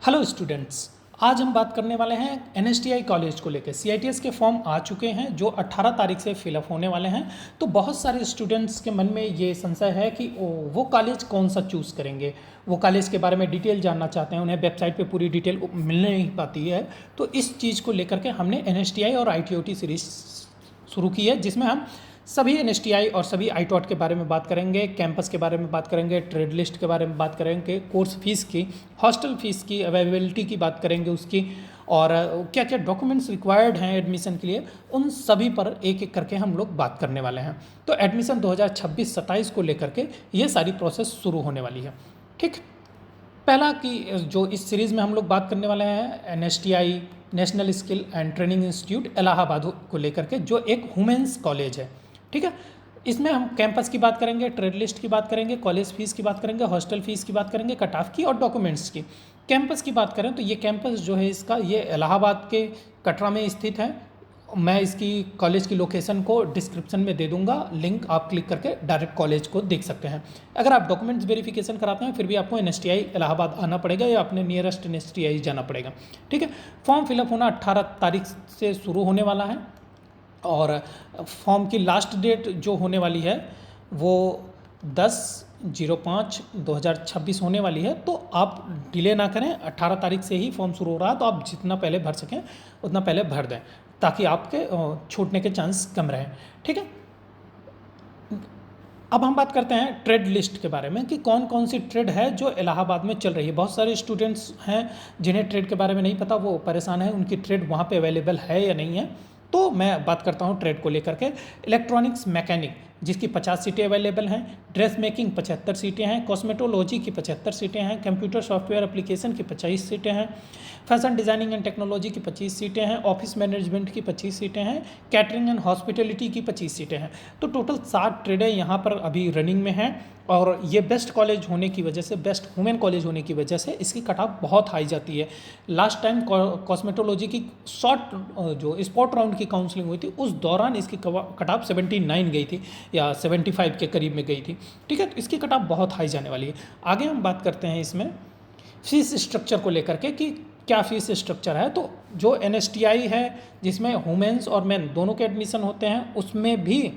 Hello students. आज हम बात करने वाले हैं एनएसटीआई कॉलेज को लेकर। सीआईटीएस के फॉर्म आ चुके हैं जो 18 तारीख से फिलअप होने वाले हैं। तो बहुत सारे स्टूडेंट्स के मन में ये संशय है कि वो कॉलेज कौन सा चूज़ करेंगे, वो कॉलेज के बारे में डिटेल जानना चाहते हैं, उन्हें वेबसाइट पे पूरी डिटेल मिल नहीं पाती है। तो इस चीज़ को लेकर के हमने एनएसटीआई और आईटीओटी सीरीज शुरू की है, जिसमें हम सभी एनएसटीआई और सभी आईटॉट के बारे में बात करेंगे, कैंपस के बारे में बात करेंगे, ट्रेड लिस्ट के बारे में बात करेंगे, कोर्स फीस की, हॉस्टल फीस की, अवेलेबिलिटी की बात करेंगे उसकी, और क्या क्या डॉक्यूमेंट्स रिक्वायर्ड हैं एडमिशन के लिए, उन सभी पर एक एक करके हम लोग बात करने वाले हैं। तो एडमिशन 2026-27 को लेकर के ये सारी प्रोसेस शुरू होने वाली है। ठीक, पहला कि जो इस सीरीज़ में हम लोग बात करने वाले हैं NSTI national skill and training institute Allahabad को लेकर के, जो एक वुमेंस कॉलेज है। ठीक है, इसमें हम कैंपस की बात करेंगे, ट्रेड लिस्ट की बात करेंगे, कॉलेज फीस की बात करेंगे, हॉस्टल फीस की बात करेंगे, कट ऑफ की और डॉक्यूमेंट्स की। कैंपस की बात करें तो ये कैंपस जो है इसका, ये इलाहाबाद के कटरा में स्थित है। मैं इसकी कॉलेज की लोकेशन को डिस्क्रिप्शन में दे दूंगा, लिंक आप क्लिक करके डायरेक्ट कॉलेज को देख सकते हैं। अगर आप डॉक्यूमेंट्स वेरिफिकेशन कराते हैं फिर भी आपको एनएसटीआई इलाहाबाद आना पड़ेगा या अपने नियरेस्ट एनएसटीआई जाना पड़ेगा। ठीक है, फॉर्म फिलअप होना 18 तारीख से शुरू होने वाला है और फॉर्म की लास्ट डेट जो होने वाली है वो 10/05/2026 होने वाली है। तो आप डिले ना करें, 18 तारीख से ही फॉर्म शुरू हो रहा है, तो आप जितना पहले भर सकें उतना पहले भर दें ताकि आपके छूटने के चांस कम रहें। ठीक है, अब हम बात करते हैं ट्रेड लिस्ट के बारे में कि कौन कौन सी ट्रेड है जो इलाहाबाद में चल रही है। बहुत सारे स्टूडेंट्स हैं जिन्हें ट्रेड के बारे में नहीं पता, वो परेशान है उनकी ट्रेड वहाँ पे अवेलेबल है या नहीं है। तो मैं बात करता हूँ ट्रेड को लेकर के। इलेक्ट्रॉनिक्स मैकेनिक जिसकी 50 सीटें अवेलेबल हैं, ड्रेस मेकिंग 75 सीटें हैं, कॉस्मेटोलॉजी की 75 सीटें हैं, कंप्यूटर सॉफ्टवेयर एप्लीकेशन की 25 सीटें हैं, फैशन डिज़ाइनिंग एंड टेक्नोलॉजी की 25 सीटें हैं, ऑफिस मैनेजमेंट की 25 सीटें हैं, कैटरिंग एंड हॉस्पिटलिटी की 25 सीटें हैं। तो टोटल 60 ट्रेडें यहाँ पर अभी रनिंग में हैं और ये बेस्ट कॉलेज होने की वजह से, बेस्ट वुमेन कॉलेज होने की वजह से इसकी कट ऑफ बहुत हाई जाती है। लास्ट टाइम कॉस्मेटोलॉजी की शॉर्ट जो स्पॉट राउंड की काउंसलिंग हुई थी उस दौरान इसकी कट ऑफ 79 गई थी या 75 के करीब में गई थी। ठीक है, तो इसकी कट ऑफ बहुत हाई जाने वाली है। आगे हम बात करते हैं इसमें फीस स्ट्रक्चर को लेकर के कि क्या फीस स्ट्रक्चर है। तो जो एनएसटीआई है जिसमें वुमेन्स और मेन दोनों के एडमिशन होते हैं, उसमें भी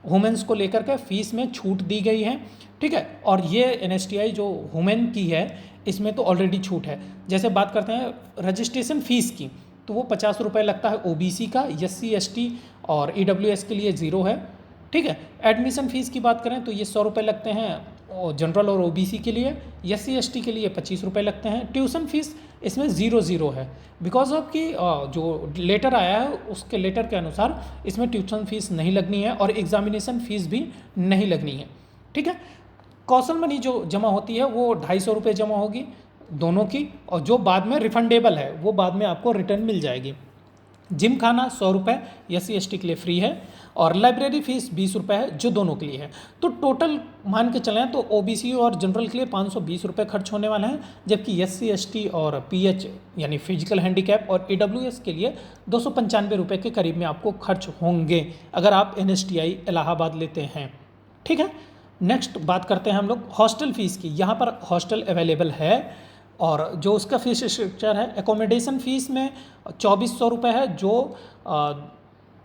वुमेन्स को लेकर के फीस में छूट दी गई है। ठीक है, और ये एनएसटीआई जो वुमेन की है इसमें तो ऑलरेडी छूट है। जैसे बात करते हैं रजिस्ट्रेशन फ़ीस की, तो वो 50 रुपये लगता है ओबीसी का, एससी एसटी और ईडब्ल्यूएस के लिए 0 है। ठीक है, एडमिशन फ़ीस की बात करें तो ये 100 रुपये लगते हैं जनरल और ओबीसी के लिए, एससी एसटी के लिए 25 रुपये लगते हैं। ट्यूशन फीस इसमें 0 है बिकॉज ऑफ कि जो लेटर आया है उसके लेटर के अनुसार इसमें ट्यूशन फीस नहीं लगनी है और एग्जामिनेशन फ़ीस भी नहीं लगनी है। ठीक है, कौशल मनी जो जमा होती है वो 250 रुपये जमा होगी दोनों की, और जो बाद में रिफंडेबल है वो बाद में आपको रिटर्न मिल जाएगी। जिम खाना 100 रुपये एससी एसटी के लिए फ्री है और लाइब्रेरी फ़ीस 20 रुपये है जो दोनों के लिए है। तो टोटल मान के चलें तो ओबीसी और जनरल के लिए 520 रुपये खर्च होने वाले हैं, जबकि एससी एसटी और पीएच यानी फिजिकल हैंडीकैप और ईडब्ल्यूएस के लिए 295 रुपये के करीब में आपको खर्च होंगे अगर आप एनएसटीआई इलाहाबाद लेते हैं। ठीक है, नेक्स्ट बात करते हैं हम लोग हॉस्टल फ़ीस की। यहाँ पर हॉस्टल अवेलेबल है और जो उसका फीस स्ट्रक्चर है, एकोमोडेशन फ़ीस में 2400 रुपये है जो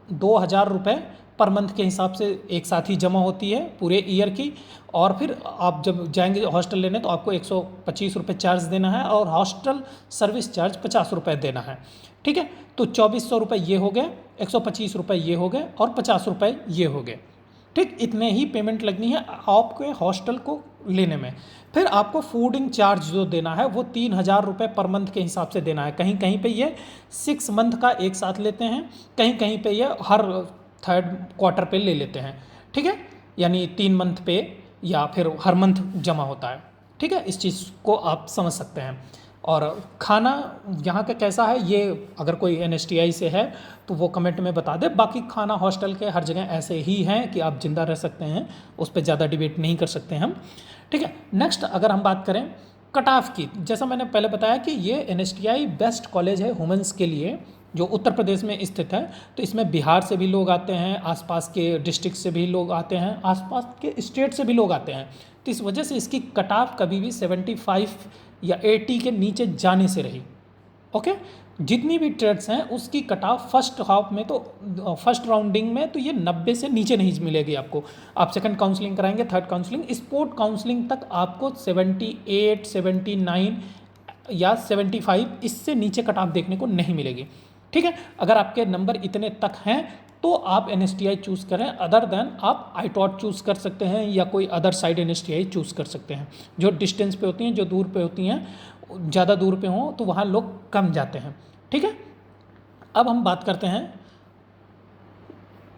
2000 रुपये पर मंथ के हिसाब से एक साथ ही जमा होती है पूरे ईयर की। और फिर आप जब जाएंगे हॉस्टल लेने तो आपको 125 रुपये चार्ज देना है और हॉस्टल सर्विस चार्ज 50 रुपये देना है। ठीक है, तो 2400 रुपये ये हो गए, 125 रुपये ये हो गए और 50 रुपये ये हो गए। ठीक, इतने ही पेमेंट लगनी है आपके हॉस्टल को लेने में। फिर आपको फूडिंग चार्ज जो देना है वो 3000 रुपये पर मंथ के हिसाब से देना है। कहीं कहीं पे ये 6 मंथ का एक साथ लेते हैं, कहीं कहीं पे ये हर 3rd क्वार्टर पे ले लेते हैं। ठीक है, यानी 3 मंथ पे या फिर हर मंथ जमा होता है। ठीक है, इस चीज़ को आप समझ सकते हैं। और खाना यहाँ का कैसा है ये अगर कोई एनएसटीआई से है तो वो कमेंट में बता दे। बाकी खाना हॉस्टल के हर जगह ऐसे ही हैं कि आप जिंदा रह सकते हैं, उस पर ज़्यादा डिबेट नहीं कर सकते हम। ठीक है, नेक्स्ट अगर हम बात करें कट ऑफ की, जैसा मैंने पहले बताया कि ये एनएसटीआई बेस्ट कॉलेज है वुमेंस के लिए जो उत्तर प्रदेश में स्थित है। तो इसमें बिहार से भी लोग आते हैं, आसपास के डिस्ट्रिक्ट से भी लोग आते हैं, आसपास के स्टेट से भी लोग आते हैं। तो इस वजह से इसकी कट ऑफ कभी भी 75 या 80 के नीचे जाने से रही। ओके, जितनी भी ट्रेड्स हैं उसकी कट ऑफ फर्स्ट हाफ में तो फर्स्ट राउंडिंग में तो ये 90 से नीचे नहीं मिलेगी आपको। आप सेकंड काउंसलिंग कराएंगे, थर्ड काउंसलिंग, स्पोर्ट काउंसलिंग तक आपको 78, 79 या 75 इससे नीचे कट ऑफ देखने को नहीं मिलेगी। ठीक है, अगर आपके नंबर इतने तक हैं तो आप NSTI चूज़ करें, अदर देन आप ITOT चूज़ कर सकते हैं या कोई अदर साइड NSTI चूज़ कर सकते हैं। जो डिस्टेंस पे होती हैं, जो दूर पे होती हैं, ज़्यादा दूर पे हों तो वहाँ लोग कम जाते हैं। ठीक है, अब हम बात करते हैं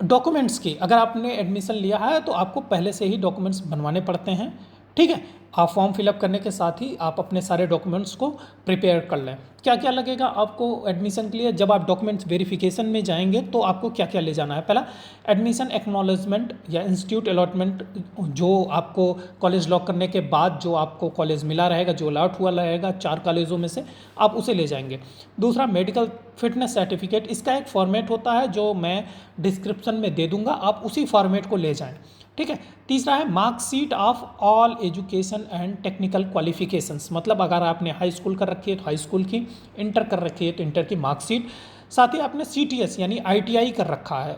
डॉक्यूमेंट्स की। अगर आपने एडमिशन लिया है तो आपको पहले से ही डॉक्यूमेंट्स बनवाने पड़ते हैं। ठीक है, आप फॉर्म फिलअप करने के साथ ही आप अपने सारे डॉक्यूमेंट्स को प्रिपेयर कर लें। क्या क्या लगेगा आपको एडमिशन के लिए? जब आप डॉक्यूमेंट्स वेरिफिकेशन में जाएंगे तो आपको क्या क्या ले जाना है? पहला, एडमिशन एक्नॉलेजमेंट या इंस्टीट्यूट अलॉटमेंट, जो आपको कॉलेज लॉक करने के बाद जो आपको कॉलेज मिला रहेगा, जो अलॉट हुआ रहेगा 4 कॉलेजों में से, आप उसे ले जाएंगे। दूसरा, मेडिकल फिटनेस सर्टिफिकेट, इसका एक फॉर्मेट होता है जो मैं डिस्क्रिप्शन में दे दूंगा, आप उसी फॉर्मेट को ले जाएं। ठीक है। तीसरा है marksheet of all education and technical qualifications, मतलब अगर आपने हाई स्कूल कर रखी है तो हाई स्कूल की, इंटर कर रखी है तो इंटर की मार्कशीट, साथ ही आपने CTS यानी ITI कर रखा है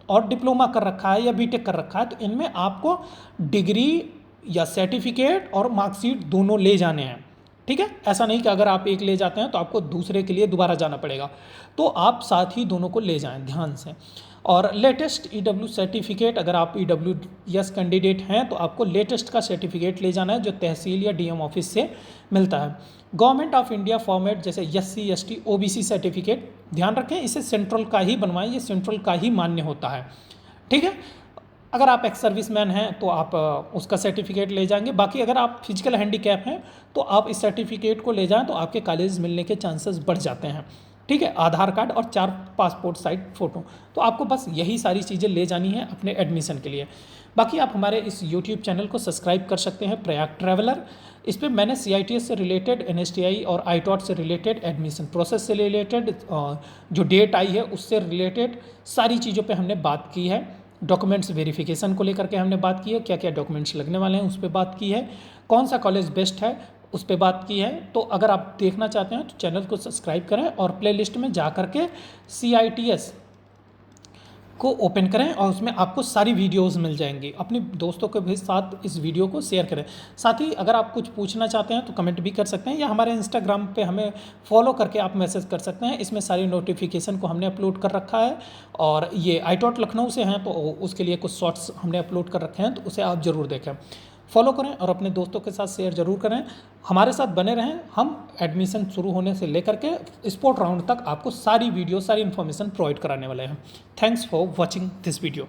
और डिप्लोमा कर रखा है या BTech कर रखा है तो इनमें आपको डिग्री या सर्टिफिकेट और मार्कशीट दोनों ले जाने हैं। ठीक है, ऐसा नहीं कि अगर आप एक ले जाते हैं तो आपको दूसरे के लिए दोबारा जाना पड़ेगा, तो आप साथ ही दोनों को ले जाएं ध्यान से। और लेटेस्ट EW सर्टिफिकेट, अगर आप EWS कैंडिडेट हैं तो आपको लेटेस्ट का सर्टिफिकेट ले जाना है जो तहसील या DM ऑफिस से मिलता है। गवर्नमेंट ऑफ इंडिया फॉर्मेट जैसे SC ST OBC सर्टिफिकेट, ध्यान रखें इसे सेंट्रल का ही बनवाएं, ये सेंट्रल का ही मान्य होता है। ठीक है, अगर आप एक्स सर्विसमैन हैं तो आप उसका सर्टिफिकेट ले जाएंगे। बाकी अगर आप फिजिकल हैंडीकैप हैं तो आप इस सर्टिफिकेट को ले जाएं तो आपके कॉलेज मिलने के चांसेस बढ़ जाते हैं। ठीक है, आधार कार्ड और 4 पासपोर्ट साइज फ़ोटो, तो आपको बस यही सारी चीज़ें ले जानी है अपने एडमिशन के लिए। बाकी आप हमारे इस YouTube चैनल को सब्सक्राइब कर सकते हैं, प्रयाग ट्रैवलर। इस पर मैंने CITS से रिलेटेड, NSTI और ITOT से रिलेटेड, एडमिशन प्रोसेस से रिलेटेड, जो डेट आई है उससे रिलेटेड सारी चीज़ों पे हमने बात की है। डॉक्यूमेंट्स वेरिफिकेशन को लेकर के हमने बात की है, क्या क्या डॉक्यूमेंट्स लगने वाले हैं उस पर बात की है, कौन सा कॉलेज बेस्ट है उस पर बात की है। तो अगर आप देखना चाहते हैं तो चैनल को सब्सक्राइब करें और प्लेलिस्ट में जा कर के CITS को ओपन करें और उसमें आपको सारी वीडियोस मिल जाएंगी। अपने दोस्तों के भी साथ इस वीडियो को शेयर करें। साथ ही अगर आप कुछ पूछना चाहते हैं तो कमेंट भी कर सकते हैं या हमारे इंस्टाग्राम पे हमें फॉलो करके आप मैसेज कर सकते हैं। इसमें सारी नोटिफिकेशन को हमने अपलोड कर रखा है और ये ITOT लखनऊ से हैं तो उसके लिए कुछ शॉर्ट्स हमने अपलोड कर रखे हैं, तो उसे आप ज़रूर देखें, फॉलो करें और अपने दोस्तों के साथ शेयर जरूर करें। हमारे साथ बने रहें, हम एडमिशन शुरू होने से लेकर के स्पोर्ट राउंड तक आपको सारी वीडियो, सारी इन्फॉर्मेशन प्रोवाइड कराने वाले हैं। Thanks for watching this video.